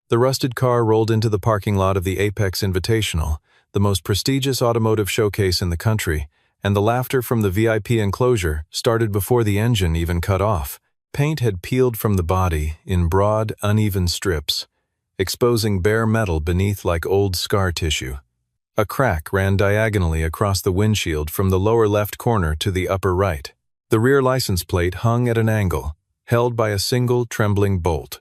The rusted car rolled into the parking lot of the Apex Invitational, the most prestigious automotive showcase in the country, and the laughter from the VIP enclosure started before the engine even cut off. Paint had peeled from the body in broad, uneven strips, exposing bare metal beneath like old scar tissue. A crack ran diagonally across the windshield from the lower left corner to the upper right. The rear license plate hung at an angle, held by a single trembling bolt.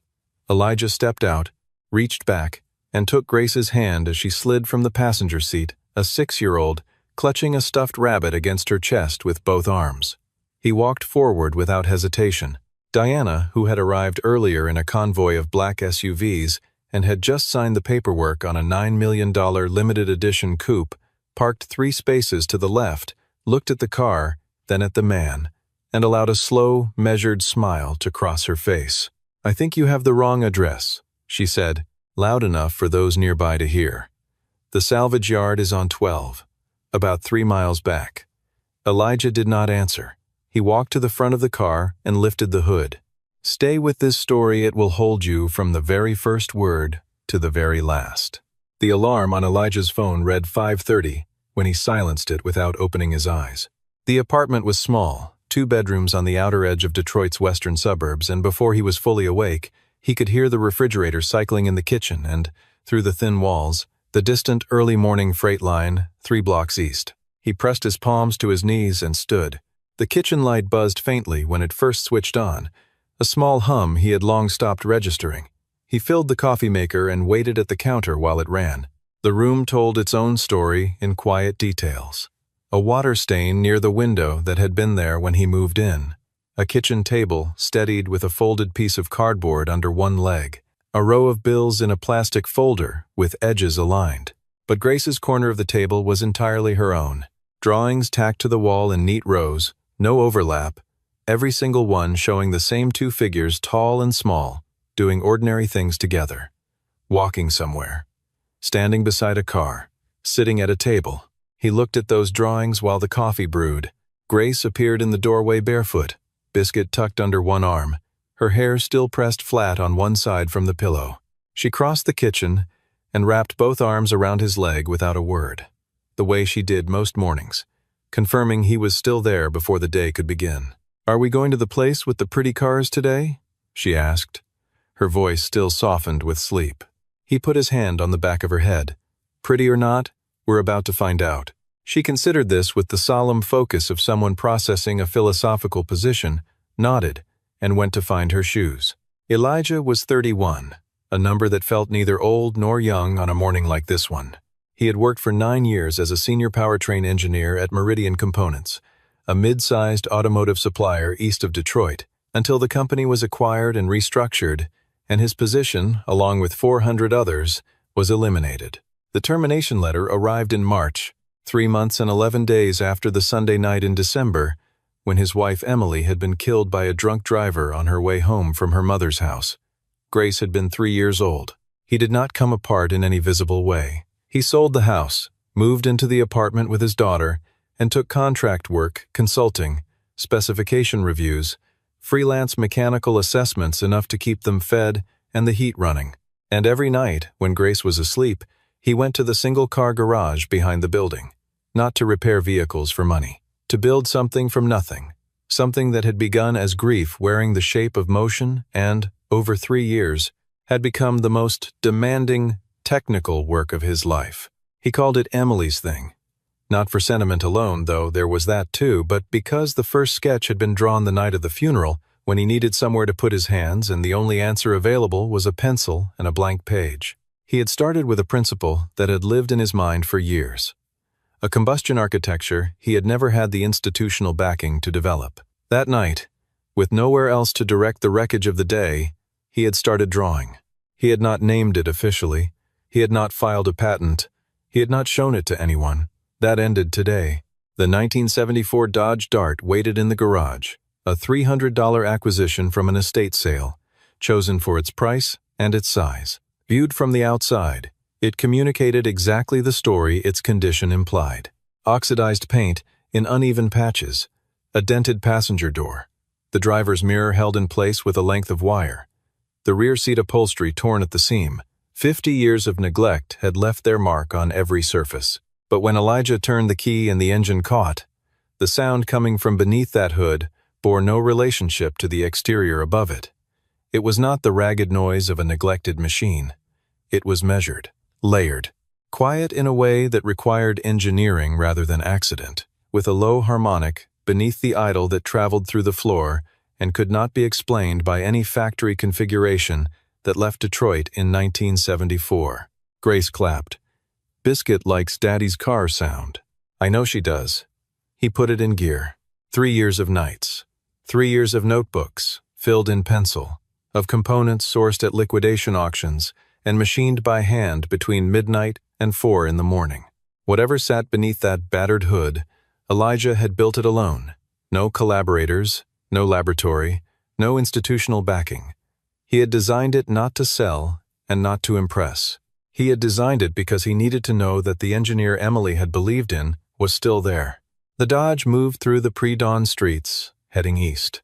Elijah stepped out, reached back, and took Grace's hand as she slid from the passenger seat, a 6-year-old, clutching a stuffed rabbit against her chest with both arms. He walked forward without hesitation. Diana, who had arrived earlier in a convoy of black SUVs and had just signed the paperwork on a $9 million limited edition coupe, parked 3 spaces to the left, looked at the car, then at the man, and allowed a slow, measured smile to cross her face. "I think you have the wrong address," she said, loud enough for those nearby to hear. "The salvage yard is on 12, about 3 miles back." Elijah did not answer. He walked to the front of the car and lifted the hood. "Stay with this story, it will hold you from the very first word to the very last." The alarm on Elijah's phone read 5:30 when he silenced it without opening his eyes. The apartment was small, 2 bedrooms on the outer edge of Detroit's western suburbs, and before he was fully awake, he could hear the refrigerator cycling in the kitchen and, through the thin walls, the distant early morning freight line 3 blocks east. He pressed his palms to his knees and stood. The kitchen light buzzed faintly when it first switched on, a small hum he had long stopped registering. He filled the coffee maker and waited at the counter while it ran. The room told its own story in quiet details. A water stain near the window that had been there when he moved in. A kitchen table steadied with a folded piece of cardboard under one leg. A row of bills in a plastic folder with edges aligned. But Grace's corner of the table was entirely her own. Drawings tacked to the wall in neat rows, no overlap, every single one showing the same 2 figures, tall and small, doing ordinary things together. Walking somewhere. Standing beside a car. Sitting at a table. He looked at those drawings while the coffee brewed. Grace appeared in the doorway barefoot, biscuit tucked under one arm, her hair still pressed flat on one side from the pillow. She crossed the kitchen and wrapped both arms around his leg without a word, the way she did most mornings, confirming he was still there before the day could begin. "Are we going to the place with the pretty cars today?" she asked, her voice still softened with sleep. He put his hand on the back of her head. "Pretty or not, we're about to find out." She considered this with the solemn focus of someone processing a philosophical position, nodded, and went to find her shoes. Elijah was 31, a number that felt neither old nor young on a morning like this one. He had worked for 9 years as a senior powertrain engineer at Meridian Components, a mid-sized automotive supplier east of Detroit, until the company was acquired and restructured, and his position, along with 400 others, was eliminated. The termination letter arrived in March, 3 months and 11 days after the Sunday night in December, when his wife Emily had been killed by a drunk driver on her way home from her mother's house. Grace had been 3 years old. He did not come apart in any visible way. He sold the house, moved into the apartment with his daughter, and took contract work, consulting, specification reviews, freelance mechanical assessments enough to keep them fed and the heat running. And every night, when Grace was asleep, he went to the single-car garage behind the building, not to repair vehicles for money, to build something from nothing, something that had begun as grief wearing the shape of motion and, over 3 years, had become the most demanding, technical work of his life. He called it Emily's thing. Not for sentiment alone, though there was that too, but because the first sketch had been drawn the night of the funeral, when he needed somewhere to put his hands and the only answer available was a pencil and a blank page. He had started with a principle that had lived in his mind for years. A combustion architecture he had never had the institutional backing to develop. That night, with nowhere else to direct the wreckage of the day, he had started drawing. He had not named it officially. He had not filed a patent. He had not shown it to anyone. That ended today. The 1974 Dodge Dart waited in the garage, a $300 acquisition from an estate sale, chosen for its price and its size. Viewed from the outside, it communicated exactly the story its condition implied. Oxidized paint in uneven patches, a dented passenger door, the driver's mirror held in place with a length of wire, the rear seat upholstery torn at the seam, 50 years of neglect had left their mark on every surface. But when Elijah turned the key and the engine caught, the sound coming from beneath that hood bore no relationship to the exterior above it. It was not the ragged noise of a neglected machine. It was measured, layered, quiet in a way that required engineering rather than accident, with a low harmonic beneath the idle that traveled through the floor and could not be explained by any factory configuration that left Detroit in 1974. Grace clapped. "Biscuit likes Daddy's car sound." "I know she does." He put it in gear. 3 years of nights. 3 years of notebooks, filled in pencil, of components sourced at liquidation auctions and machined by hand between midnight and 4 in the morning. Whatever sat beneath that battered hood, Elijah had built it alone. No collaborators, no laboratory, no institutional backing. He had designed it not to sell and not to impress. He had designed it because he needed to know that the engineer Emily had believed in was still there. The Dodge moved through the pre-dawn streets, heading east.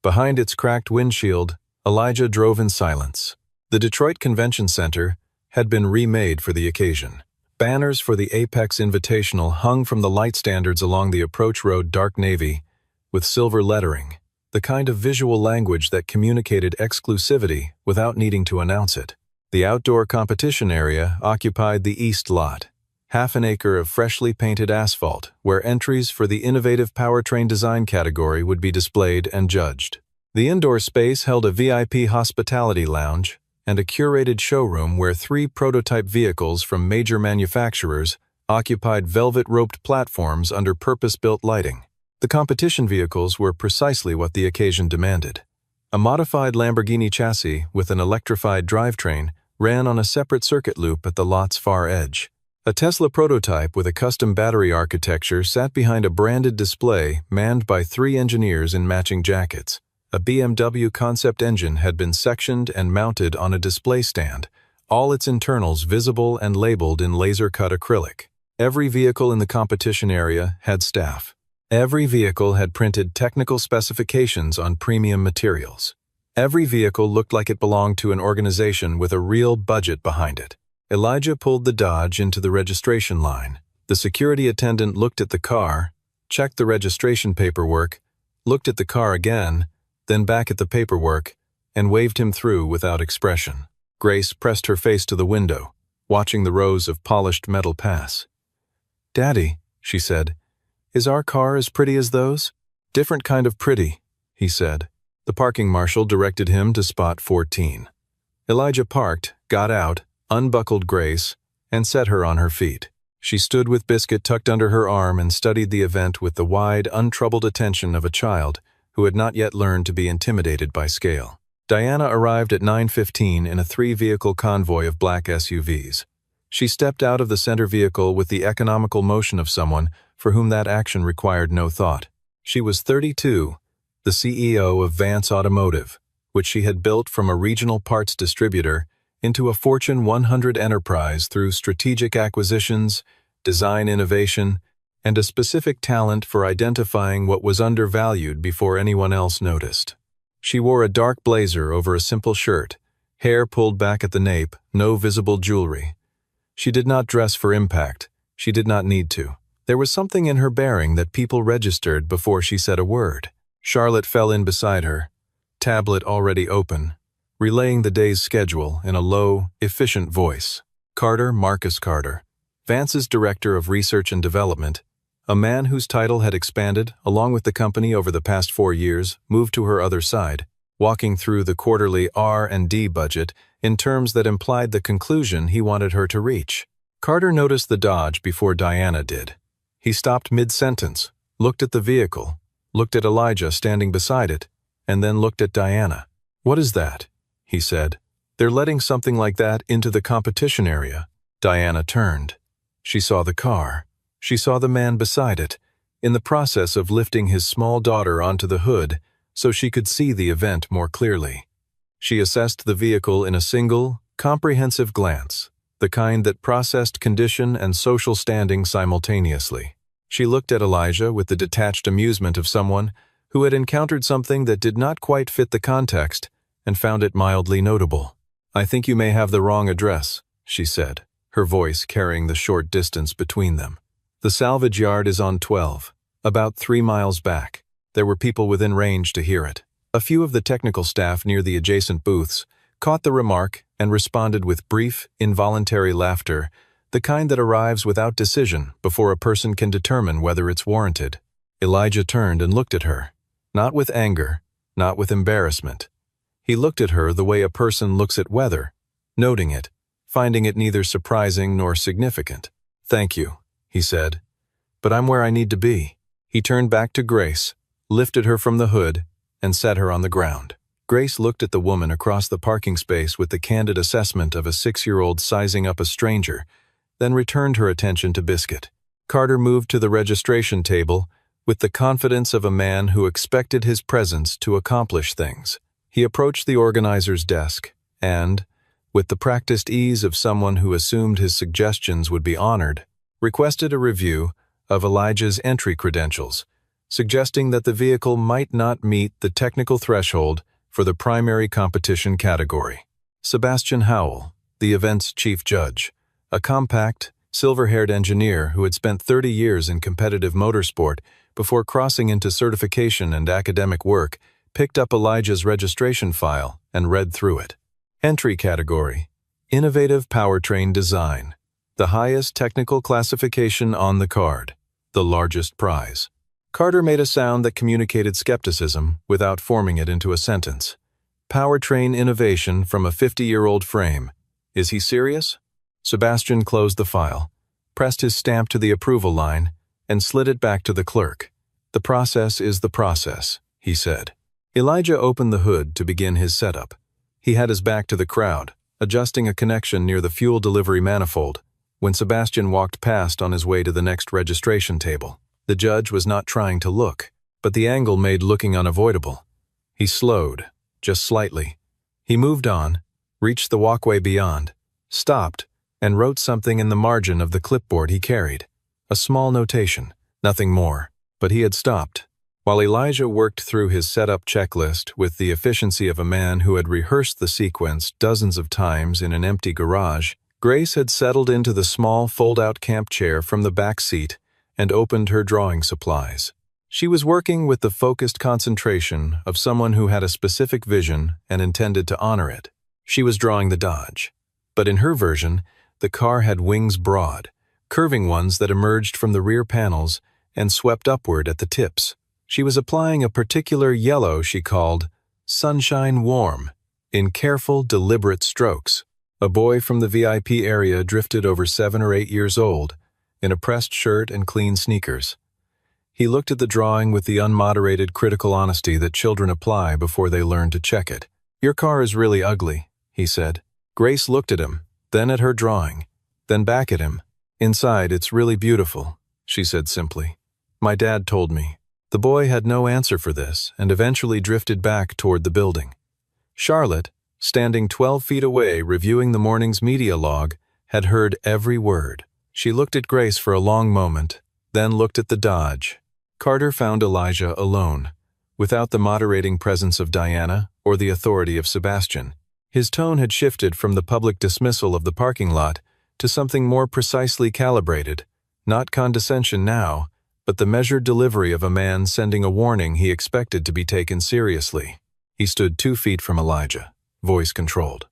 Behind its cracked windshield, Elijah drove in silence. The Detroit Convention Center had been remade for the occasion. Banners for the Apex Invitational hung from the light standards along the approach road dark navy with silver lettering, the kind of visual language that communicated exclusivity without needing to announce it. The outdoor competition area occupied the east lot, half an acre of freshly painted asphalt where entries for the innovative powertrain design category would be displayed and judged. The indoor space held a VIP hospitality lounge and a curated showroom where 3 prototype vehicles from major manufacturers occupied velvet-roped platforms under purpose-built lighting. The competition vehicles were precisely what the occasion demanded. A modified Lamborghini chassis with an electrified drivetrain ran on a separate circuit loop at the lot's far edge. A Tesla prototype with a custom battery architecture sat behind a branded display manned by 3 engineers in matching jackets. A BMW concept engine had been sectioned and mounted on a display stand, all its internals visible and labeled in laser-cut acrylic. Every vehicle in the competition area had staff. Every vehicle had printed technical specifications on premium materials. Every vehicle looked like it belonged to an organization with a real budget behind it. Elijah pulled the Dodge into the registration line. The security attendant looked at the car, checked the registration paperwork, looked at the car again, then back at the paperwork, and waved him through without expression. Grace pressed her face to the window, watching the rows of polished metal pass. "Daddy," she said, "is our car as pretty as those?" "Different kind of pretty," he said. The parking marshal directed him to spot 14. Elijah parked, got out, unbuckled Grace, and set her on her feet. She stood with Biscuit tucked under her arm and studied the event with the wide, untroubled attention of a child who had not yet learned to be intimidated by scale. Diana arrived at 9:15 in a 3-vehicle convoy of black SUVs. She stepped out of the center vehicle with the economical motion of someone for whom that action required no thought. She was 32, the CEO of Vance Automotive, which she had built from a regional parts distributor into a Fortune 100 enterprise through strategic acquisitions, design innovation, and a specific talent for identifying what was undervalued before anyone else noticed. She wore a dark blazer over a simple shirt, hair pulled back at the nape, no visible jewelry. She did not dress for impact. She did not need to. There was something in her bearing that people registered before she said a word. Charlotte fell in beside her, tablet already open, relaying the day's schedule in a low, efficient voice. Carter, Marcus Carter, Vance's Director of Research and Development, a man whose title had expanded along with the company over the past 4 years, moved to her other side, walking through the quarterly R&D budget in terms that implied the conclusion he wanted her to reach. Carter noticed the Dodge before Diana did. He stopped mid-sentence, looked at the vehicle, looked at Elijah standing beside it, and then looked at Diana. "What is that?" he said. "They're letting something like that into the competition area." Diana turned. She saw the car. She saw the man beside it, in the process of lifting his small daughter onto the hood so she could see the event more clearly. She assessed the vehicle in a single, comprehensive glance, the kind that processed condition and social standing simultaneously. She looked at Elijah with the detached amusement of someone who had encountered something that did not quite fit the context and found it mildly notable. "I think you may have the wrong address," she said, her voice carrying the short distance between them. "The salvage yard is on 12, about 3 miles back." There were people within range to hear it. A few of the technical staff near the adjacent booths caught the remark and responded with brief, involuntary laughter, the kind that arrives without decision before a person can determine whether it's warranted. Elijah turned and looked at her, not with anger, not with embarrassment. He looked at her the way a person looks at weather, noting it, finding it neither surprising nor significant. "Thank you," he said, "but I'm where I need to be." He turned back to Grace, lifted her from the hood, and set her on the ground. Grace looked at the woman across the parking space with the candid assessment of a 6-year-old sizing up a stranger, then returned her attention to Biscuit. Carter moved to the registration table with the confidence of a man who expected his presence to accomplish things. He approached the organizer's desk and, with the practiced ease of someone who assumed his suggestions would be honored, requested a review of Elijah's entry credentials, suggesting that the vehicle might not meet the technical threshold for the primary competition category. Sebastian Howell, the event's chief judge, a compact, silver-haired engineer who had spent 30 years in competitive motorsport before crossing into certification and academic work, picked up Elijah's registration file and read through it. Entry category: Innovative Powertrain Design. The highest technical classification on the card. The largest prize. Carter made a sound that communicated skepticism without forming it into a sentence. Powertrain innovation from a 50-year-old frame. Is he serious? Sebastian closed the file, pressed his stamp to the approval line, and slid it back to the clerk. "The process is the process," he said. Elijah opened the hood to begin his setup. He had his back to the crowd, adjusting a connection near the fuel delivery manifold, when Sebastian walked past on his way to the next registration table. The judge was not trying to look, but the angle made looking unavoidable. He slowed, just slightly. He moved on, reached the walkway beyond, stopped, and wrote something in the margin of the clipboard he carried. A small notation, nothing more, but he had stopped. While Elijah worked through his setup checklist with the efficiency of a man who had rehearsed the sequence dozens of times in an empty garage, Grace had settled into the small fold-out camp chair from the back seat and opened her drawing supplies. She was working with the focused concentration of someone who had a specific vision and intended to honor it. She was drawing the Dodge, but in her version, the car had wings broad, curving ones that emerged from the rear panels and swept upward at the tips. She was applying a particular yellow she called Sunshine Warm in careful, deliberate strokes. A boy from the VIP area drifted over 7 or 8 years old, in a pressed shirt and clean sneakers. He looked at the drawing with the unmoderated critical honesty that children apply before they learn to check it. "Your car is really ugly," he said. Grace looked at him, then at her drawing, then back at him. "Inside, it's really beautiful," she said simply. "My dad told me." The boy had no answer for this and eventually drifted back toward the building. Charlotte, standing 12 feet away reviewing the morning's media log, had heard every word. She looked at Grace for a long moment, then looked at the Dodge. Carter found Elijah alone, without the moderating presence of Diana or the authority of Sebastian. His tone had shifted from the public dismissal of the parking lot to something more precisely calibrated, not condescension now, but the measured delivery of a man sending a warning he expected to be taken seriously. He stood 2 feet from Elijah, voice controlled.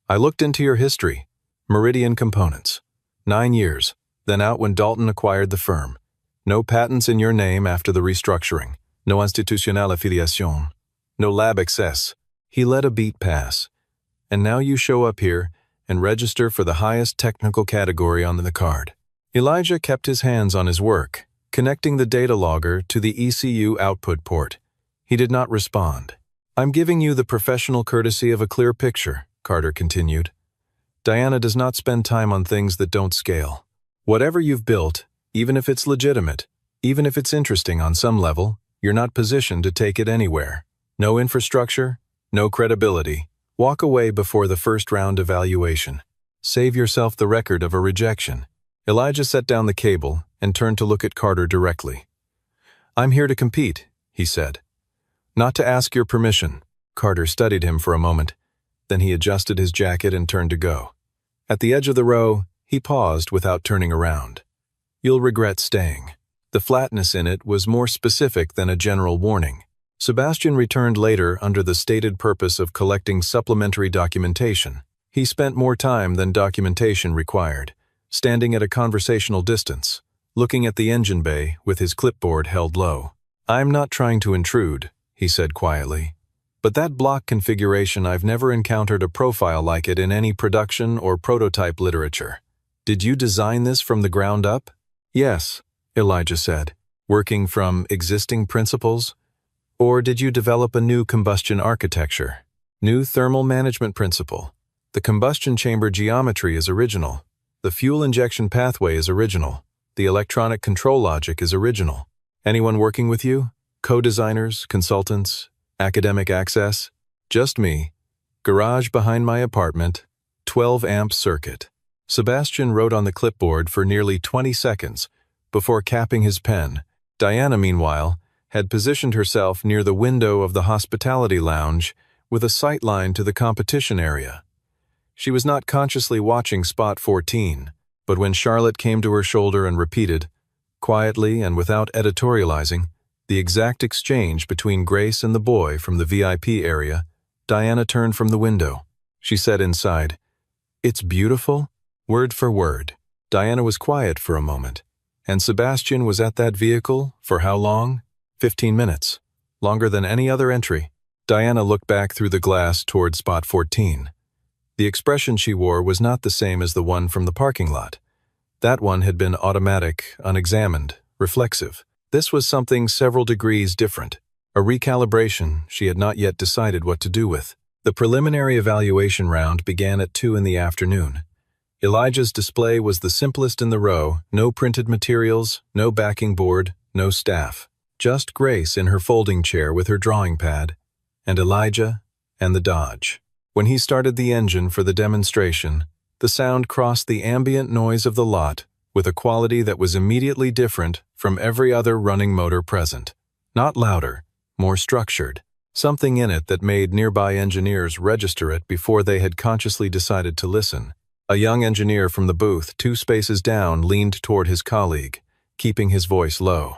"I looked into your history. Meridian Components. 9 years, then out when Dalton acquired the firm. No patents in your name after the restructuring. No institutionnelle affiliation. No lab access." He let a beat pass. "And now you show up here and register for the highest technical category on the card." Elijah kept his hands on his work, connecting the data logger to the ECU output port. He did not respond. "I'm giving you the professional courtesy of a clear picture," Carter continued. "Diana does not spend time on things that don't scale. Whatever you've built, even if it's legitimate, even if it's interesting on some level, you're not positioned to take it anywhere. No infrastructure, no credibility. Walk away before the first round evaluation. Save yourself the record of a rejection." Elijah set down the cable and turned to look at Carter directly. "I'm here to compete," he said. "Not to ask your permission." Carter studied him for a moment. Then he adjusted his jacket and turned to go. At the edge of the row, he paused without turning around. "You'll regret staying." The flatness in it was more specific than a general warning. Sebastian returned later under the stated purpose of collecting supplementary documentation. He spent more time than documentation required, standing at a conversational distance, looking at the engine bay with his clipboard held low. "I'm not trying to intrude," he said quietly, "but that block configuration, I've never encountered a profile like it in any production or prototype literature. Did you design this from the ground up?" "Yes," Elijah said. "Working from existing principles? Or did you develop a new combustion architecture? New thermal management principle? The combustion chamber geometry is original. The fuel injection pathway is original. The electronic control logic is original. Anyone working with you? Co-designers, consultants, academic access?" "Just me. Garage behind my apartment, 12-amp circuit." Sebastian wrote on the clipboard for nearly 20 seconds before capping his pen. Diana, meanwhile, had positioned herself near the window of the hospitality lounge with a sight line to the competition area. She was not consciously watching Spot 14, but when Charlotte came to her shoulder and repeated, quietly and without editorializing, the exact exchange between Grace and the boy from the VIP area, Diana turned from the window. She said inside, "It's beautiful," word for word. Diana was quiet for a moment, and Sebastian was at that vehicle for how long? 15 minutes. Longer than any other entry. Diana looked back through the glass toward Spot 14. The expression she wore was not the same as the one from the parking lot. That one had been automatic, unexamined, reflexive. This was something several degrees different. A recalibration she had not yet decided what to do with. The preliminary evaluation round began at 2 in the afternoon. Elijah's display was the simplest in the row, no printed materials, no backing board, no staff. Just Grace in her folding chair with her drawing pad, and Elijah and the Dodge. When he started the engine for the demonstration, the sound crossed the ambient noise of the lot with a quality that was immediately different from every other running motor present. Not louder, more structured. Something in it that made nearby engineers register it before they had consciously decided to listen. A young engineer from the booth 2 spaces down leaned toward his colleague, keeping his voice low.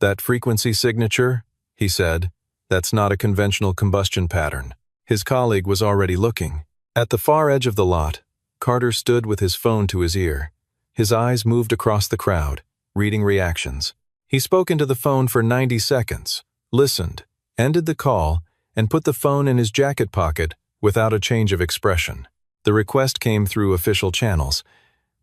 "That frequency signature," he said, "that's not a conventional combustion pattern." His colleague was already looking. At the far edge of the lot, Carter stood with his phone to his ear. His eyes moved across the crowd, reading reactions. He spoke into the phone for 90 seconds, listened, ended the call, and put the phone in his jacket pocket without a change of expression. The request came through official channels,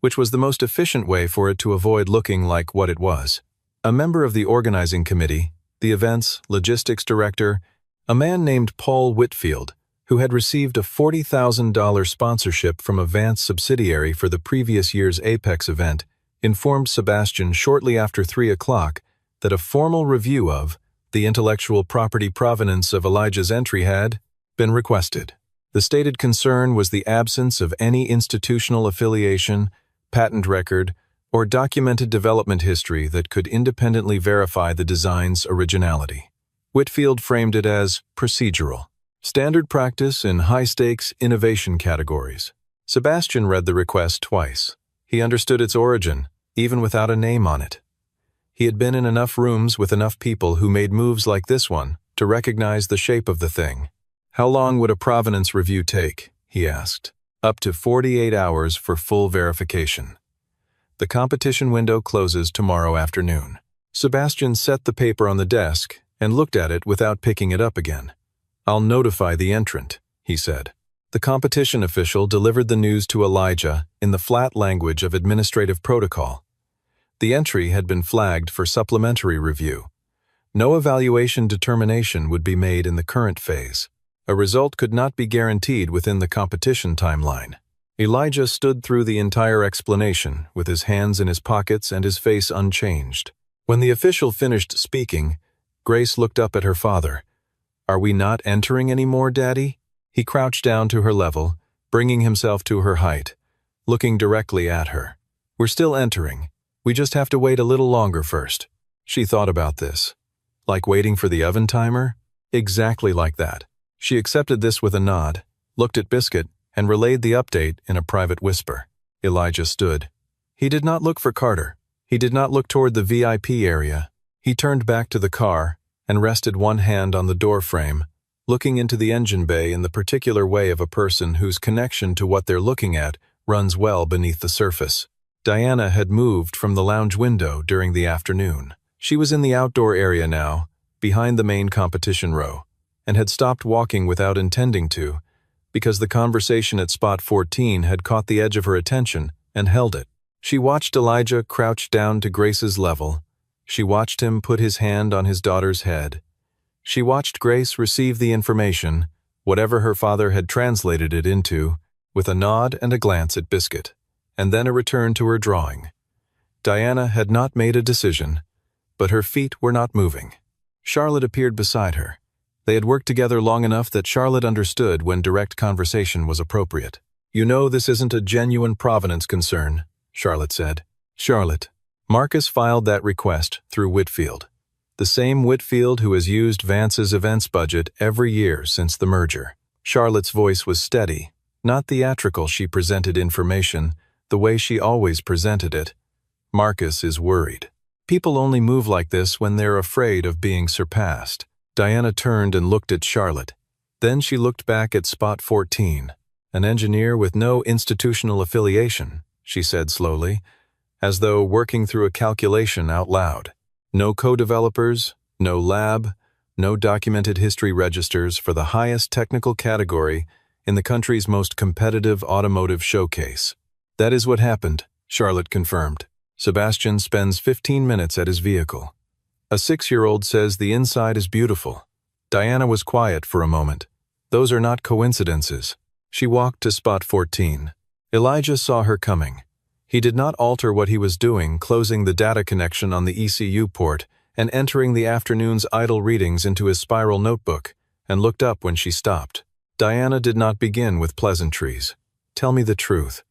which was the most efficient way for it to avoid looking like what it was. A member of the organizing committee, the events logistics director, a man named Paul Whitfield, who had received a $40,000 sponsorship from a Vance subsidiary for the previous year's Apex event, informed Sebastian shortly after 3 o'clock that a formal review of the intellectual property provenance of Elijah's entry had been requested. The stated concern was the absence of any institutional affiliation, patent record, or documented development history that could independently verify the design's originality. Whitfield framed it as procedural, standard practice in high-stakes innovation categories. Sebastian read the request twice. He understood its origin, even without a name on it. He had been in enough rooms with enough people who made moves like this one to recognize the shape of the thing. "How long would a provenance review take?" he asked. "Up to 48 hours for full verification. The competition window closes tomorrow afternoon." Sebastian set the paper on the desk and looked at it without picking it up again. "I'll notify the entrant," he said. The competition official delivered the news to Elijah in the flat language of administrative protocol. The entry had been flagged for supplementary review. No evaluation determination would be made in the current phase. A result could not be guaranteed within the competition timeline. Elijah stood through the entire explanation with his hands in his pockets and his face unchanged. When the official finished speaking, Grace looked up at her father. "Are we not entering anymore, Daddy?" He crouched down to her level, bringing himself to her height, looking directly at her. "We're still entering. We just have to wait a little longer first." She thought about this. Like waiting for the oven timer? Exactly like that. She accepted this with a nod, looked at Biscuit, and relayed the update in a private whisper. Elijah stood. He did not look for Carter. He did not look toward the VIP area. He turned back to the car and rested one hand on the door frame, looking into the engine bay in the particular way of a person whose connection to what they're looking at runs well beneath the surface. Diana had moved from the lounge window during the afternoon. She was in the outdoor area now, behind the main competition row, and had stopped walking without intending to, because the conversation at spot 14 had caught the edge of her attention and held it. She watched Elijah crouch down to Grace's level. She watched him put his hand on his daughter's head. She watched Grace receive the information, whatever her father had translated it into, with a nod and a glance at Biscuit, and then a return to her drawing. Diana had not made a decision, but her feet were not moving. Charlotte appeared beside her. They had worked together long enough that Charlotte understood when direct conversation was appropriate. "You know this isn't a genuine provenance concern," Charlotte said. "Charlotte." Marcus filed that request through Whitfield, the same Whitfield who has used Vance's events budget every year since the merger. Charlotte's voice was steady, not theatrical. She presented information the way she always presented it. "Marcus is worried. People only move like this when they're afraid of being surpassed." Diana turned and looked at Charlotte. Then she looked back at Spot 14. "An engineer with no institutional affiliation," she said slowly, as though working through a calculation out loud. "No co-developers, no lab, no documented history registers for the highest technical category in the country's most competitive automotive showcase." "That is what happened," Charlotte confirmed. "Sebastian spends 15 minutes at his vehicle. A 6-year-old says the inside is beautiful." Diana was quiet for a moment. "Those are not coincidences." She walked to Spot 14. Elijah saw her coming. He did not alter what he was doing, closing the data connection on the ECU port and entering the afternoon's idle readings into his spiral notebook, and looked up when she stopped. Diana did not begin with pleasantries. "Tell me the truth.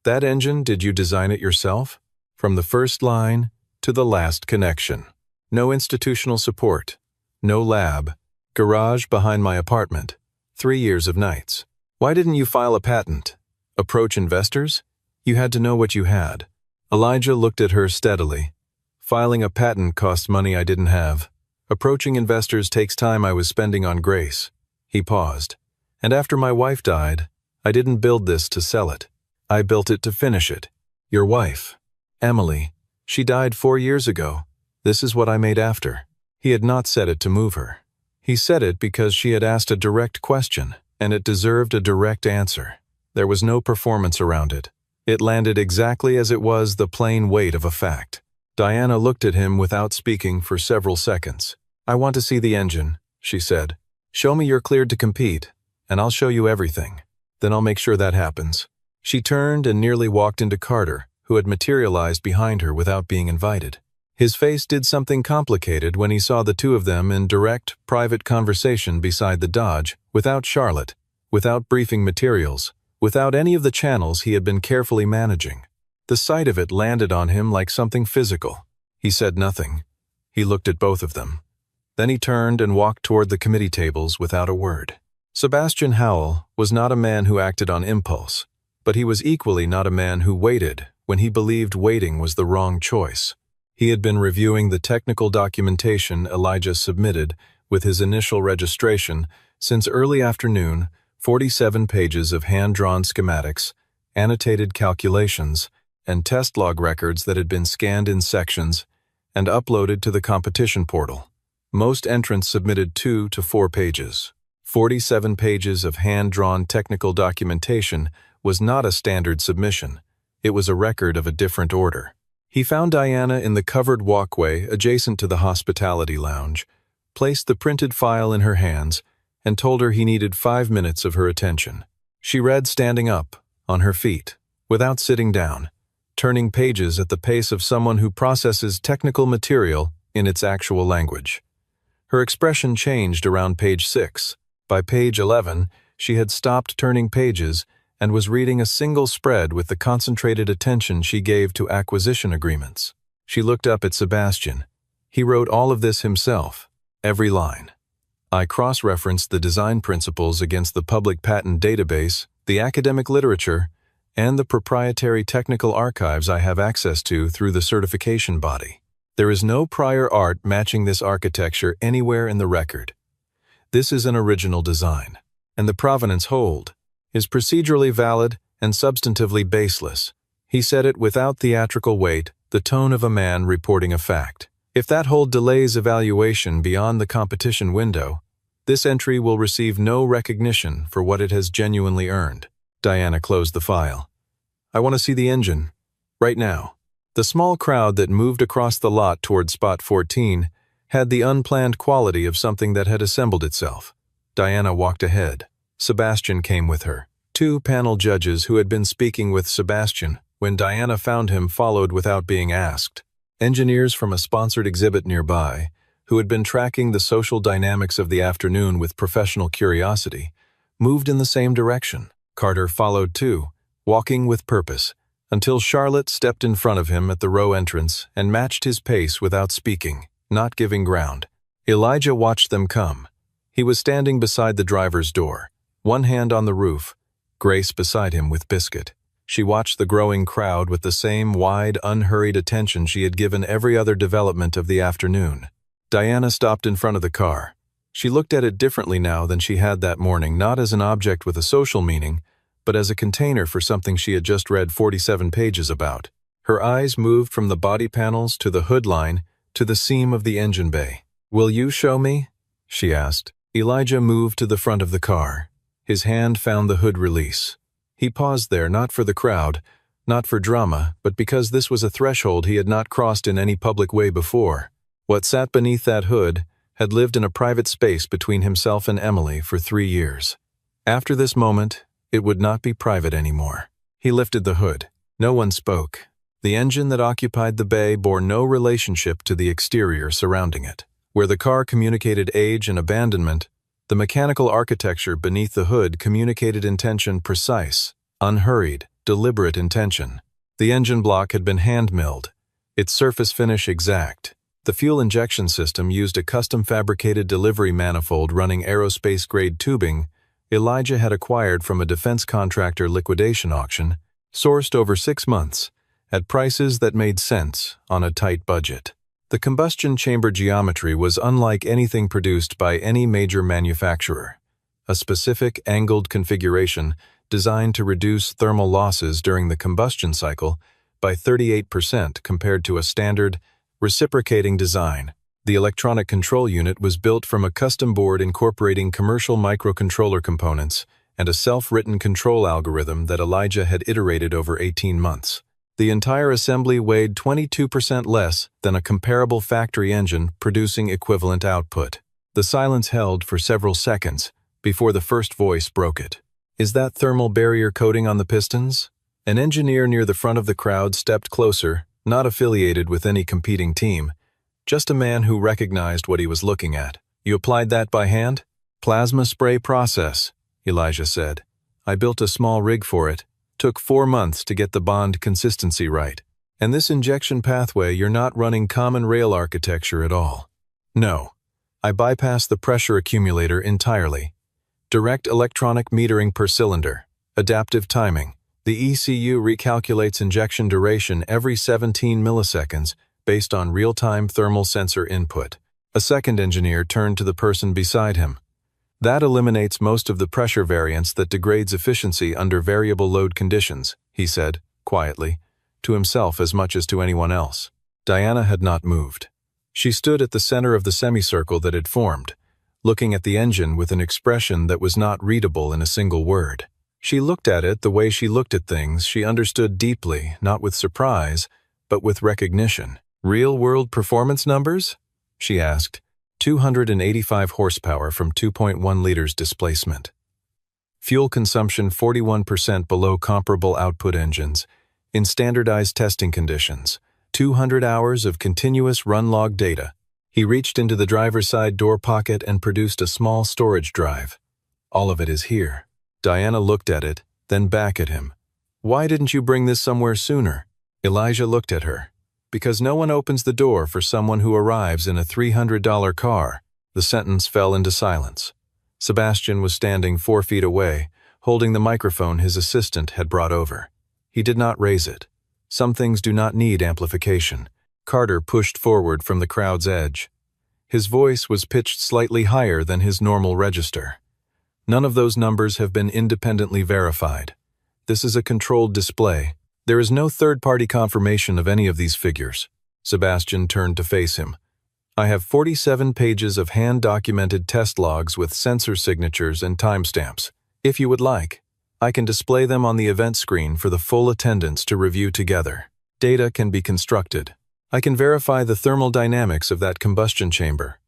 That engine, did you design it yourself? From the first line to the last connection. No institutional support. No lab. Garage behind my apartment. 3 years of nights. Why didn't you file a patent? Approach investors? You had to know what you had." Elijah looked at her steadily. "Filing a patent cost money I didn't have. Approaching investors takes time I was spending on Grace." He paused. "And after my wife died, I didn't build this to sell it. I built it to finish it. Your wife, Emily, she died 4 years ago. This is what I made after." He had not said it to move her. He said it because she had asked a direct question, and it deserved a direct answer. There was no performance around it. It landed exactly as it was, the plain weight of a fact. Diana looked at him without speaking for several seconds. "I want to see the engine," she said. "Show me you're cleared to compete, and I'll show you everything. Then I'll make sure that happens." She turned and nearly walked into Carter, who had materialized behind her without being invited. His face did something complicated when he saw the two of them in direct, private conversation beside the Dodge, without Charlotte, without briefing materials, without any of the channels he had been carefully managing. The sight of it landed on him like something physical. He said nothing. He looked at both of them. Then he turned and walked toward the committee tables without a word. Sebastian Howell was not a man who acted on impulse, but he was equally not a man who waited when he believed waiting was the wrong choice. He had been reviewing the technical documentation Elijah submitted with his initial registration since early afternoon, 47 pages of hand-drawn schematics, annotated calculations, and test log records that had been scanned in sections and uploaded to the competition portal. Most entrants submitted 2 to 4 pages. 47 pages of hand-drawn technical documentation was not a standard submission. It was a record of a different order. He found Diana in the covered walkway adjacent to the hospitality lounge, placed the printed file in her hands, and told her he needed 5 minutes of her attention. She read standing up, on her feet, without sitting down, turning pages at the pace of someone who processes technical material in its actual language. Her expression changed around page 6. By page 11, she had stopped turning pages and was reading a single spread with the concentrated attention she gave to acquisition agreements. She looked up at Sebastian. He wrote all of this himself, every line. I cross-referenced the design principles against the public patent database, the academic literature, and the proprietary technical archives I have access to through the certification body. There is no prior art matching this architecture anywhere in the record. This is an original design, and the provenance hold is procedurally valid and substantively baseless. He said it without theatrical weight, the tone of a man reporting a fact. If that hold delays evaluation beyond the competition window, this entry will receive no recognition for what it has genuinely earned. Diana closed the file. I want to see the engine. Right now. The small crowd that moved across the lot toward Spot 14 had the unplanned quality of something that had assembled itself. Diana walked ahead. Sebastian came with her. Two panel judges who had been speaking with Sebastian when Diana found him followed without being asked. Engineers from a sponsored exhibit nearby, who had been tracking the social dynamics of the afternoon with professional curiosity, moved in the same direction. Carter followed too, walking with purpose, until Charlotte stepped in front of him at the row entrance and matched his pace without speaking, not giving ground. Elijah watched them come. He was standing beside the driver's door, one hand on the roof, Grace beside him with Biscuit. She watched the growing crowd with the same wide, unhurried attention she had given every other development of the afternoon. Diana stopped in front of the car. She looked at it differently now than she had that morning, not as an object with a social meaning, but as a container for something she had just read 47 pages about. Her eyes moved from the body panels to the hood line to the seam of the engine bay. "Will you show me?" she asked. Elijah moved to the front of the car. His hand found the hood release. He paused there, not for the crowd, not for drama, but because this was a threshold he had not crossed in any public way before. What sat beneath that hood had lived in a private space between himself and Emily for 3 years. After this moment, it would not be private anymore. He lifted the hood. No one spoke. The engine that occupied the bay bore no relationship to the exterior surrounding it. Where the car communicated age and abandonment, the mechanical architecture beneath the hood communicated intention, precise, unhurried, deliberate intention. The engine block had been hand-milled, its surface finish exact. The fuel injection system used a custom-fabricated delivery manifold running aerospace-grade tubing Elijah had acquired from a defense contractor liquidation auction, sourced over 6 months, at prices that made sense on a tight budget. The combustion chamber geometry was unlike anything produced by any major manufacturer, a specific angled configuration designed to reduce thermal losses during the combustion cycle by 38% compared to a standard, reciprocating design. The electronic control unit was built from a custom board incorporating commercial microcontroller components and a self-written control algorithm that Elijah had iterated over 18 months. The entire assembly weighed 22% less than a comparable factory engine producing equivalent output. The silence held for several seconds before the first voice broke it. "Is that thermal barrier coating on the pistons?" An engineer near the front of the crowd stepped closer, not affiliated with any competing team, just a man who recognized what he was looking at. "You applied that by hand?" "Plasma spray process," Elijah said. "I built a small rig for it. Took 4 months to get the bond consistency right. And this injection pathway, you're not running common rail architecture at all." "No. I bypassed the pressure accumulator entirely. Direct electronic metering per cylinder. Adaptive timing. The ECU recalculates injection duration every 17 milliseconds based on real-time thermal sensor input." A second engineer turned to the person beside him. "That eliminates most of the pressure variance that degrades efficiency under variable load conditions," he said, quietly, to himself as much as to anyone else. Diana had not moved. She stood at the center of the semicircle that had formed, looking at the engine with an expression that was not readable in a single word. She looked at it the way she looked at things she understood deeply, not with surprise, but with recognition. "Real-world performance numbers?" she asked. 285 horsepower from 2.1 liters displacement. Fuel consumption 41% below comparable output engines. In standardized testing conditions. 200 hours of continuous run log data. He reached into the driver's side door pocket and produced a small storage drive. "All of it is here." Diana looked at it, then back at him. "Why didn't you bring this somewhere sooner?" Elijah looked at her. "Because no one opens the door for someone who arrives in a $300 car." The sentence fell into silence. Sebastian was standing 4 feet away, holding the microphone his assistant had brought over. He did not raise it. Some things do not need amplification. Carter pushed forward from the crowd's edge. His voice was pitched slightly higher than his normal register. None of those numbers have been independently verified. This is a controlled display. There is no third-party confirmation of any of these figures. Sebastian turned to face him. I have 47 pages of hand-documented test logs with sensor signatures and timestamps. If you would like, I can display them on the event screen for the full attendance to review together. Data can be constructed. I can verify the thermal dynamics of that combustion chamber.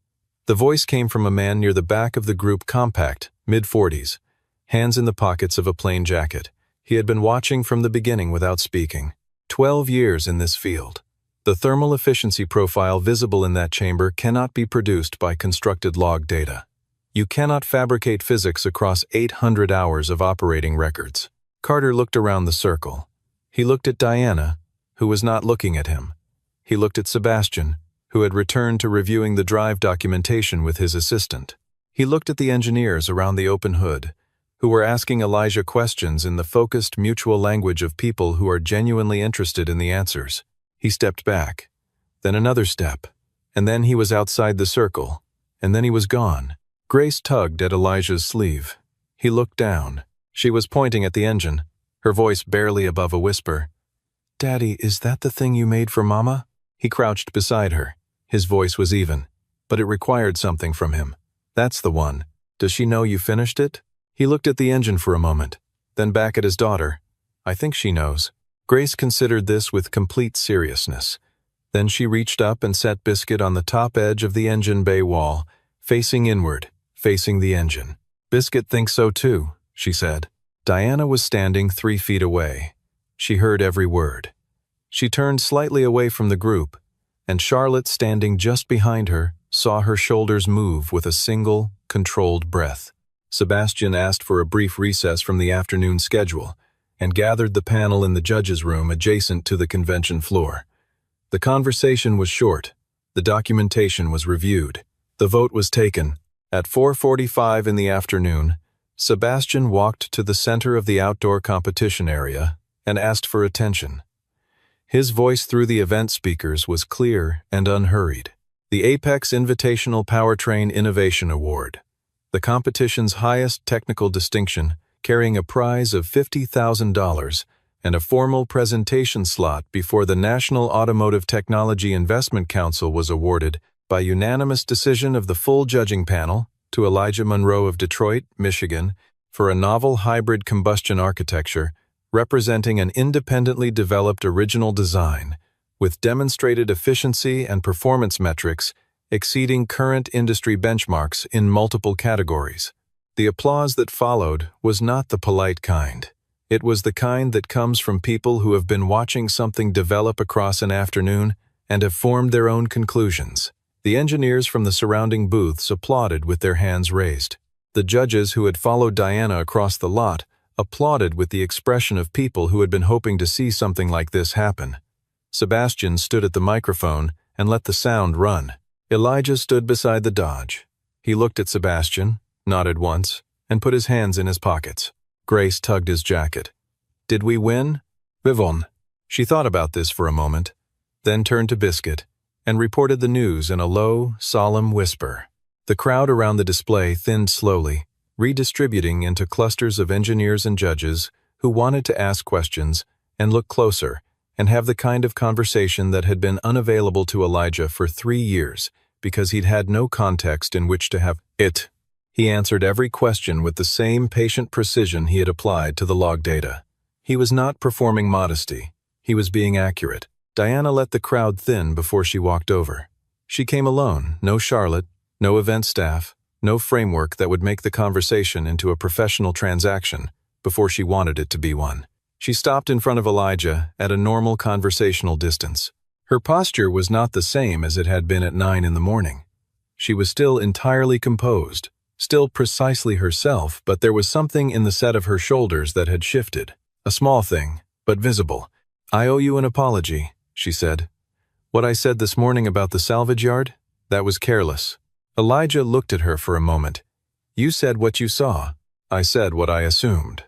The voice came from a man near the back of the group, compact, mid-40s, hands in the pockets of a plain jacket. He had been watching from the beginning without speaking. 12 years in this field. The thermal efficiency profile visible in that chamber cannot be produced by constructed log data. You cannot fabricate physics across 800 hours of operating records. Carter looked around the circle. He looked at Diana, who was not looking at him. He looked at Sebastian, who had returned to reviewing the drive documentation with his assistant. He looked at the engineers around the open hood, who were asking Elijah questions in the focused mutual language of people who are genuinely interested in the answers. He stepped back, then another step, and then he was outside the circle, and then he was gone. Grace tugged at Elijah's sleeve. He looked down. She was pointing at the engine, her voice barely above a whisper. "Daddy, is that the thing you made for Mama?" He crouched beside her. His voice was even, but it required something from him. "That's the one. Does she know you finished it?" He looked at the engine for a moment, then back at his daughter. "I think she knows." Grace considered this with complete seriousness. Then she reached up and set Biscuit on the top edge of the engine bay wall, facing inward, facing the engine. "Biscuit thinks so too," she said. Diana was standing 3 feet away. She heard every word. She turned slightly away from the group, and Charlotte, standing just behind her, saw her shoulders move with a single, controlled breath. Sebastian asked for a brief recess from the afternoon schedule and gathered the panel in the judge's room adjacent to the convention floor. The conversation was short. The documentation was reviewed. The vote was taken. At 4:45 in the afternoon, Sebastian walked to the center of the outdoor competition area and asked for attention. His voice through the event speakers was clear and unhurried. The Apex Invitational Powertrain Innovation Award, the competition's highest technical distinction, carrying a prize of $50,000 and a formal presentation slot before the National Automotive Technology Investment Council, was awarded by unanimous decision of the full judging panel to Elijah Monroe of Detroit, Michigan, for a novel hybrid combustion architecture representing an independently developed original design with demonstrated efficiency and performance metrics exceeding current industry benchmarks in multiple categories. The applause that followed was not the polite kind. It was the kind that comes from people who have been watching something develop across an afternoon and have formed their own conclusions. The engineers from the surrounding booths applauded with their hands raised. The judges who had followed Diana across the lot applauded with the expression of people who had been hoping to see something like this happen. Sebastian stood at the microphone and let the sound run. Elijah stood beside the Dodge. He looked at Sebastian, nodded once, and put his hands in his pockets. Grace tugged his jacket. "Did we win?" "Vivon." She thought about this for a moment, then turned to Biscuit and reported the news in a low, solemn whisper. The crowd around the display thinned slowly, redistributing into clusters of engineers and judges who wanted to ask questions and look closer and have the kind of conversation that had been unavailable to Elijah for 3 years because he'd had no context in which to have it. He answered every question with the same patient precision he had applied to the log data. He was not performing modesty. He was being accurate. Diana let the crowd thin before she walked over. She came alone, no Charlotte, no event staff, no framework that would make the conversation into a professional transaction before she wanted it to be one. She stopped in front of Elijah at a normal conversational distance. Her posture was not the same as it had been at 9 in the morning. She was still entirely composed, still precisely herself, but there was something in the set of her shoulders that had shifted. A small thing, but visible. "I owe you an apology," she said. "What I said this morning about the salvage yard, that was careless. Elijah looked at her for a moment. You said what you saw. I said what I assumed.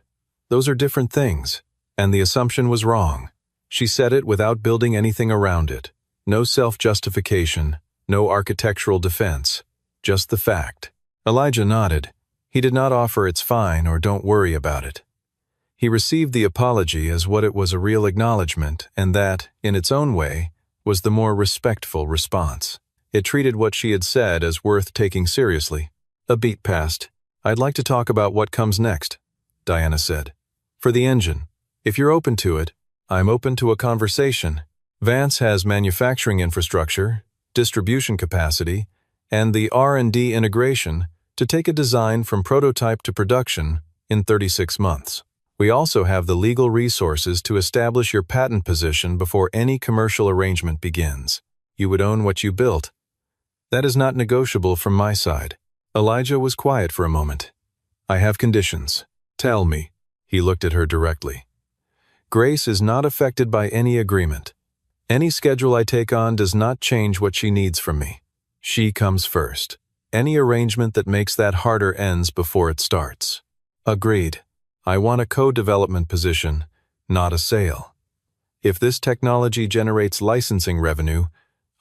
Those are different things, and the assumption was wrong. She said it without building anything around it. No self-justification, no architectural defense, just the fact. Elijah nodded. He did not offer it's fine or don't worry about it. He received the apology as what it was, a real acknowledgement, and that, in its own way, was the more respectful response. It treated what she had said as worth taking seriously. A beat passed. I'd like to talk about what comes next, Diana said. For the engine. If you're open to it, I'm open to a conversation. Vance has manufacturing infrastructure, distribution capacity, and the R&D integration to take a design from prototype to production in 36 months. We also have the legal resources to establish your patent position before any commercial arrangement begins. You would own what you built. That is not negotiable from my side. Elijah was quiet for a moment. I have conditions. Tell me. He looked at her directly. Grace is not affected by any agreement. Any schedule I take on does not change what she needs from me. She comes first. Any arrangement that makes that harder ends before it starts. Agreed. I want a co-development position, not a sale. If this technology generates licensing revenue,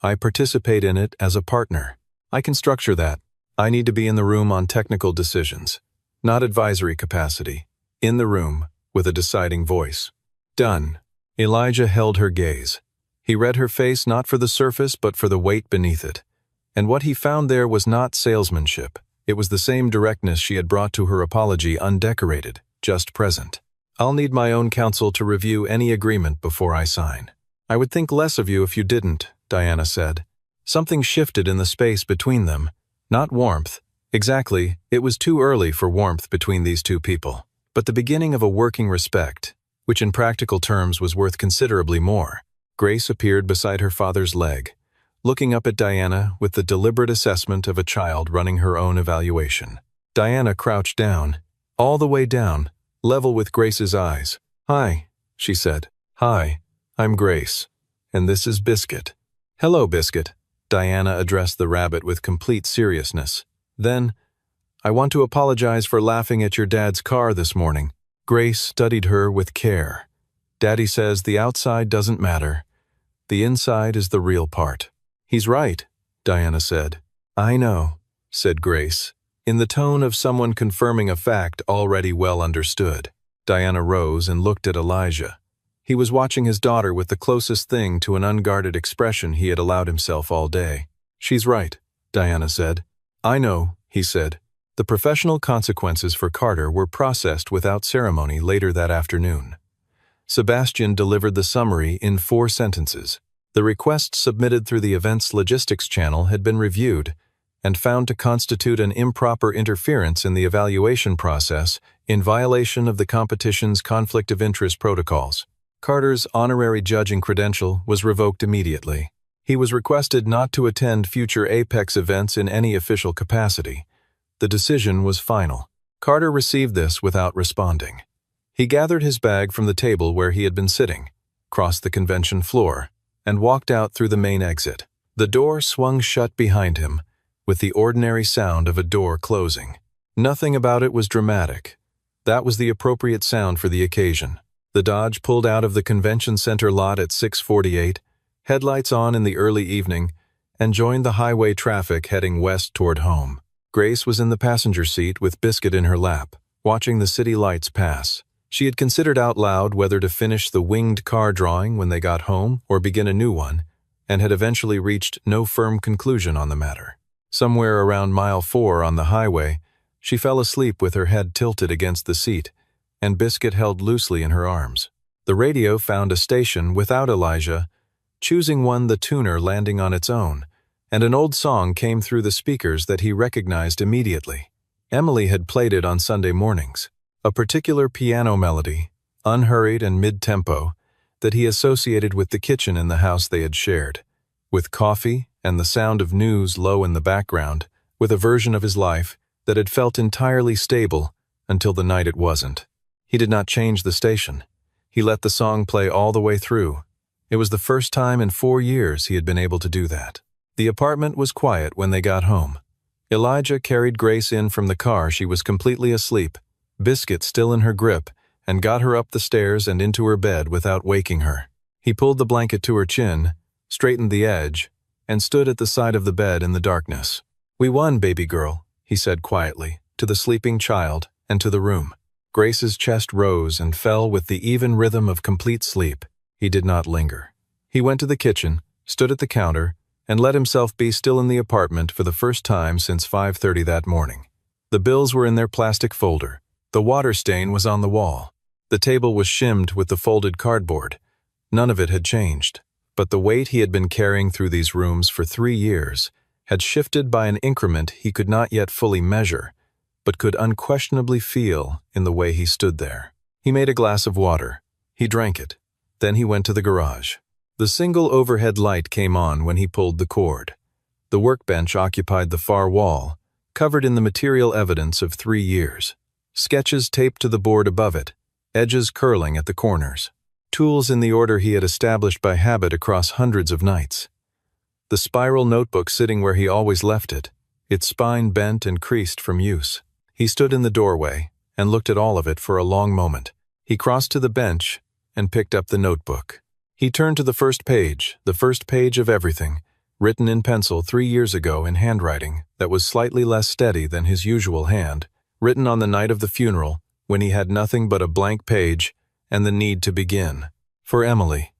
I participate in it as a partner. I can structure that. I need to be in the room on technical decisions, not advisory capacity. In the room, with a deciding voice. Done. Elijah held her gaze. He read her face not for the surface but for the weight beneath it. And what he found there was not salesmanship. It was the same directness she had brought to her apology, undecorated, just present. I'll need my own counsel to review any agreement before I sign. I would think less of you if you didn't, Diana said. Something shifted in the space between them. Not warmth. Exactly, it was too early for warmth between these two people. But the beginning of a working respect, which in practical terms was worth considerably more. Grace appeared beside her father's leg, looking up at Diana with the deliberate assessment of a child running her own evaluation. Diana crouched down, all the way down, level with Grace's eyes. Hi, she said. Hi, I'm Grace, and this is Biscuit. Hello, Biscuit. Diana addressed the rabbit with complete seriousness. Then, I want to apologize for laughing at your dad's car this morning. Grace studied her with care. Daddy says the outside doesn't matter. The inside is the real part. He's right, Diana said. I know, said Grace, in the tone of someone confirming a fact already well understood. Diana rose and looked at Elijah. He was watching his daughter with the closest thing to an unguarded expression he had allowed himself all day. She's right, Diana said. I know, he said. The professional consequences for Carter were processed without ceremony later that afternoon. Sebastian delivered the summary in 4 sentences. The request submitted through the event's logistics channel had been reviewed and found to constitute an improper interference in the evaluation process in violation of the competition's conflict of interest protocols. Carter's honorary judging credential was revoked immediately. He was requested not to attend future Apex events in any official capacity. The decision was final. Carter received this without responding. He gathered his bag from the table where he had been sitting, crossed the convention floor, and walked out through the main exit. The door swung shut behind him, with the ordinary sound of a door closing. Nothing about it was dramatic. That was the appropriate sound for the occasion. The Dodge pulled out of the convention center lot at 6:48, headlights on in the early evening, and joined the highway traffic heading west toward home. Grace was in the passenger seat with Biscuit in her lap, watching the city lights pass. She had considered out loud whether to finish the winged car drawing when they got home or begin a new one, and had eventually reached no firm conclusion on the matter. Somewhere around mile 4 on the highway, she fell asleep with her head tilted against the seat, and Biscuit held loosely in her arms. The radio found a station without Elijah, choosing one the tuner landing on its own, and an old song came through the speakers that he recognized immediately. Emily had played it on Sunday mornings. A particular piano melody, unhurried and mid-tempo, that he associated with the kitchen in the house they had shared. With coffee and the sound of news low in the background, with a version of his life that had felt entirely stable until the night it wasn't. He did not change the station. He let the song play all the way through. It was the first time in 4 years he had been able to do that. The apartment was quiet when they got home. Elijah carried Grace in from the car. She was completely asleep, biscuit still in her grip, and got her up the stairs and into her bed without waking her. He pulled the blanket to her chin, straightened the edge, and stood at the side of the bed in the darkness. "We won, baby girl," he said quietly, to the sleeping child and to the room. Grace's chest rose and fell with the even rhythm of complete sleep. He did not linger. He went to the kitchen, stood at the counter, and let himself be still in the apartment for the first time since 5:30 that morning. The bills were in their plastic folder. The water stain was on the wall. The table was shimmed with the folded cardboard. None of it had changed, but the weight he had been carrying through these rooms for 3 years had shifted by an increment he could not yet fully measure, but could unquestionably feel in the way he stood there. He made a glass of water. He drank it. Then he went to the garage. The single overhead light came on when he pulled the cord. The workbench occupied the far wall, covered in the material evidence of 3 years. Sketches taped to the board above it, edges curling at the corners. Tools in the order he had established by habit across hundreds of nights. The spiral notebook sitting where he always left it, its spine bent and creased from use. He stood in the doorway and looked at all of it for a long moment. He crossed to the bench and picked up the notebook. He turned to the first page of everything, written in pencil 3 years ago in handwriting that was slightly less steady than his usual hand, written on the night of the funeral when he had nothing but a blank page and the need to begin. "For Emily.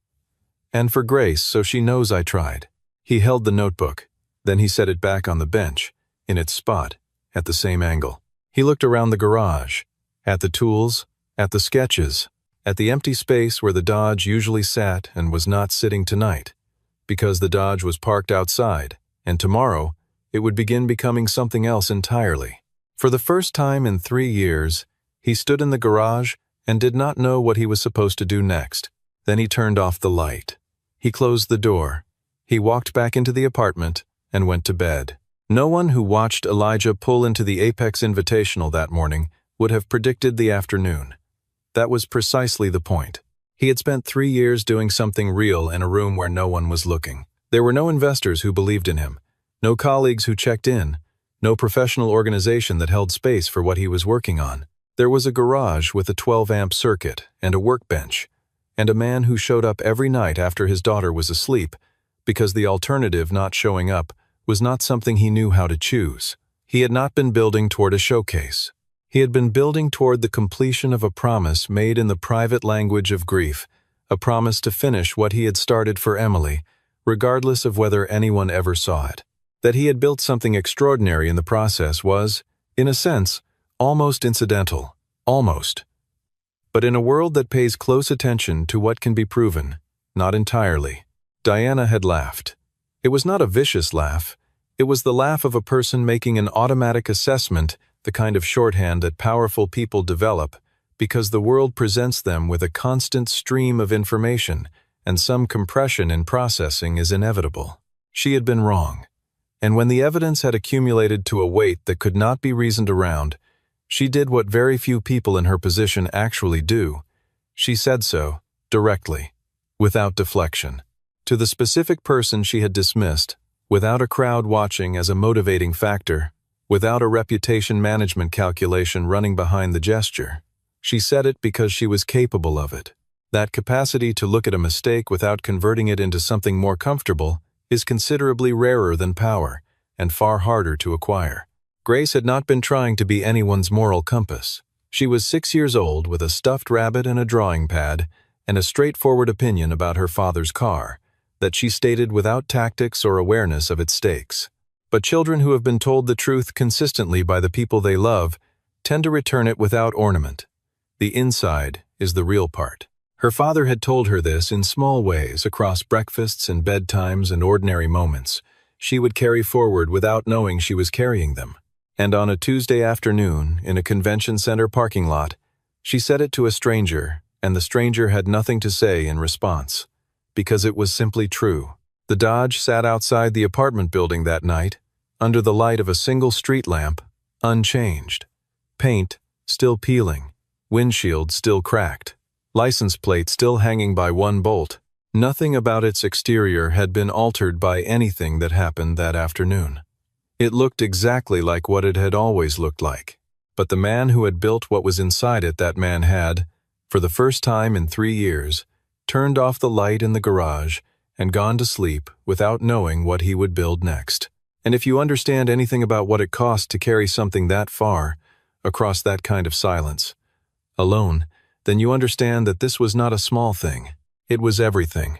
And for Grace, so she knows I tried." He held the notebook, then he set it back on the bench, in its spot, at the same angle. He looked around the garage, at the tools, at the sketches, at the empty space where the Dodge usually sat and was not sitting tonight, because the Dodge was parked outside, and tomorrow it would begin becoming something else entirely. For the first time in 3 years, he stood in the garage and did not know what he was supposed to do next. Then he turned off the light. He closed the door. He walked back into the apartment and went to bed. No one who watched Elijah pull into the Apex Invitational that morning would have predicted the afternoon. That was precisely the point. He had spent 3 years doing something real in a room where no one was looking. There were no investors who believed in him, no colleagues who checked in, no professional organization that held space for what he was working on. There was a garage with a 12-amp circuit and a workbench, and a man who showed up every night after his daughter was asleep, because the alternative, not showing up, was not something he knew how to choose. He had not been building toward a showcase. He had been building toward the completion of a promise made in the private language of grief, a promise to finish what he had started for Emily, regardless of whether anyone ever saw it. That he had built something extraordinary in the process was, in a sense, almost incidental. Almost. But in a world that pays close attention to what can be proven, not entirely. Diana had laughed. It was not a vicious laugh. It was the laugh of a person making an automatic assessment, the kind of shorthand that powerful people develop, because the world presents them with a constant stream of information, and some compression in processing is inevitable. She had been wrong. And when the evidence had accumulated to a weight that could not be reasoned around, she did what very few people in her position actually do. She said so, directly, without deflection. To the specific person she had dismissed, without a crowd watching as a motivating factor, without a reputation management calculation running behind the gesture. She said it because she was capable of it. That capacity to look at a mistake without converting it into something more comfortable is considerably rarer than power, and far harder to acquire. Grace had not been trying to be anyone's moral compass. She was 6 years old with a stuffed rabbit and a drawing pad, and a straightforward opinion about her father's car, that she stated without tactics or awareness of its stakes. But children who have been told the truth consistently by the people they love tend to return it without ornament. The inside is the real part. Her father had told her this in small ways across breakfasts and bedtimes and ordinary moments. She would carry forward without knowing she was carrying them. And on a Tuesday afternoon, in a convention center parking lot, she said it to a stranger, and the stranger had nothing to say in response, because it was simply true. The Dodge sat outside the apartment building that night, under the light of a single street lamp, unchanged. Paint still peeling, windshield still cracked, license plate still hanging by one bolt. Nothing about its exterior had been altered by anything that happened that afternoon. It looked exactly like what it had always looked like. But the man who had built what was inside it, that man had, for the first time in 3 years, turned off the light in the garage and gone to sleep without knowing what he would build next. And if you understand anything about what it cost to carry something that far, across that kind of silence, alone, then you understand that this was not a small thing. It was everything.